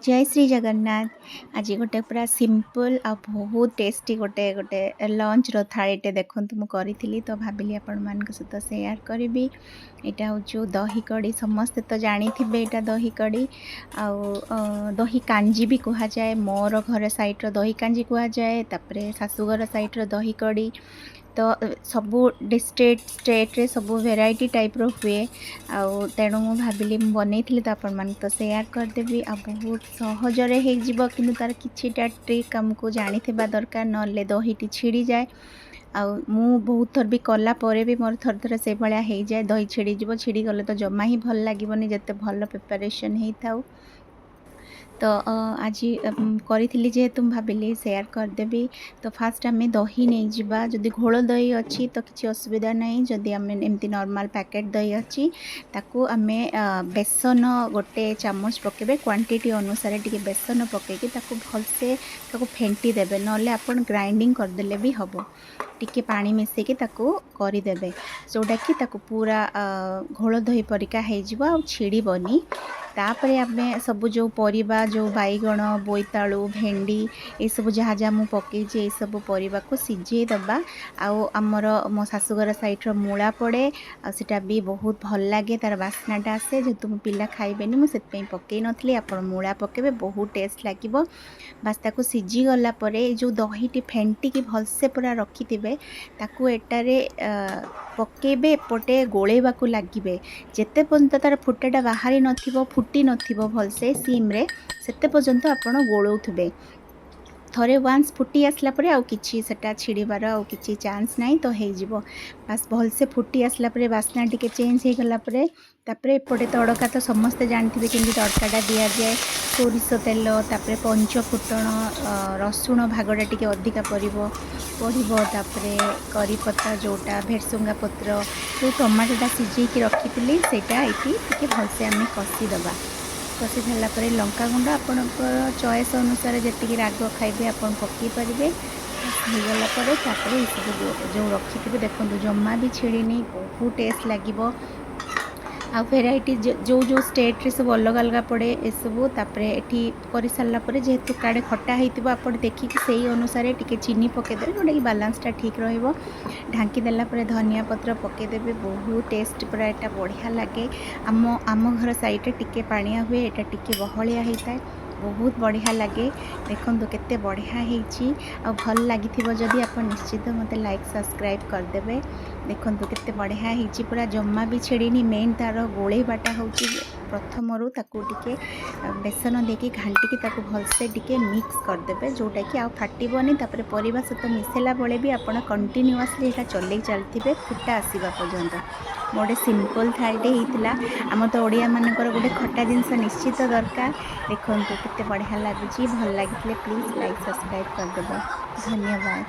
जय श्री जगन्नाथ। आज गोटे पूरा सिंपल आ बहुत टेस्टी गोटे गोटे लंच रो थालीटे देखंतु मु करी तो भाविली आपण मान सहित शेयर करी। यहाँ हूँ दही कड़ी, समस्ते तो जानी थे यहाँ दही कड़ी दही कांजी भी कह जाए। मोर घर साइड दही कांजी कह जाए, तापर शाशुघर साइड दही कड़ी। तो सबू डिस्ट्रिक्ट स्टेट रे सबू वेराइटी टाइप रो हुए तेणु मु भाविली बनई तो आपण मान तो शेयर करदेवी। आ बहुत सहजरे हो कि तार किछिटा ट्रिक आमको जानी दरकार, नले दहीटी छिड़ी जाए। मु बहुत थर भी कला परे भी मोर थर थर से भाया हो जाए, दही छिड़ी जीव, छिड़ी गले तो जमा ही भल लगे जिते भल प्रिपरेशन हो था। तो आज करी जेहेतु भाविली शेयर करदेवी। तो फास्ट आम दही नहीं जावा, जदि घोल दही अच्छी तो किसी असुविधा नहीं। जदि आम एमती नॉर्मल पैकेट दही अच्छी ताकू आमे बेसन गोटे चामच पकेबे, क्वांटिटी अनुसार टिके बेसन पकेकी ताकू भलसे ताकू फेंटी देबे, नले आपण ग्राइंडिंग करदेले भी हबो। टिके पानी मिसेकी ताकू करदेबे जोटा कि ताकू पूरा घोल दही परिका हो छिड़बनी। तापर आमे सब जो परिबा जो बैगण, बोईतालु, भेंडी ये सब जहाँ जहाँ मुझे पकईचे ये सब परिबा को सिझे दबा। आमर मो शाशुघर साइड मूला पड़े आटा भी बहुत भल लगे, तार बास्नाटा आसे। जेहेतु मो पिला खाइबेनी मुझे पकई नथली, आप मूला पकेबे बहुत टेस्ट लगे। बास ताकू सिझी गला परे जो दहीटी फेंटिकी भलसे पूरा रखिथिबे ताकू एटारे पकेबे, एपटे गोलेबाकू लागिबे। जेते पर्यंत तार फुटाटा बाहरी नथिबो, फुटी नथिबो भलसे सिम रे, सेते पर्यंत आपण गोलौथिबे। थरे वान्स फुटी आसला परे आउ किछि सेटा छिड़ीबार आउ किछि चांस नहीं तो हो जिवो। बास भलसे फुटी आसला परे बास्ना टिके चेंज हो गला परे तापरे एपटे तड़का तो समस्ते जानथिबे केमि तड़काटा दिया जाए। सोरिष तेल, तापरे पंच फुटण, रसुण भागटा टिके अधिका पड़िबो, तापरे करी पत्ता जोटा भेरसुंगा पत्र जो टमाटोटा सिझेकी रखी सेटा एठी टिके भलसे आमे कसी दबा। कसी सारा पर लंका गुंड आपण चॉइस अनुसार जी राग खाइबे आपण पकई पारे। हो गला सब जो रखी थे देखो जमा भी छिड़ीनी, बहुत टेस्ट लगे। आ भेराइटी जो जो स्टेट रे सब अलग अलग पड़े ये सबू। तापर एठी कर सारापर जेहेतु काड़े खटा होता आप देखिए से अनुसार टिके चीनी पकईदे जोटा कि बालांसटा ठीक रहिबो। ढांकी देला परे धनिया पत्र पकईदेवे, बहुत टेस्ट पूरा एटा बढ़िया लगे। आम घर साइड टिके पानिया हुए, एटा टिके बहलिया होता है, बहुत बढ़िया लगे। देखो केते बढ़िया होईची आ भल लगी जदि आप निश्चित मत लाइक सब्सक्राइब करदेवे। देखो केते बढ़िया होईची, पूरा जमा भी छेड़ीनी। मेन तार गोलेबाटा होची प्रथम रू ताकू टिके बेसन देकी घांटिकी ताकू भलसे टिके मिक्स करदेवे जोटा कि आउ फाटिबनी। तापर परिबा सहित मिसेला बेले भी आपण कंटिन्यूअसली एटा चलई चलथिबे फुटा आसीबा पर्यंत। गोटे सिंपल थालीटे होइतिला। आम तो ओडिया मानकर गोटे खट्टा जिनस निश्चित दरकार। देखो केते बढ़िया लगुच, भल लगी प्लीज लाइक सब्सक्राइब करदेव। धन्यवाद।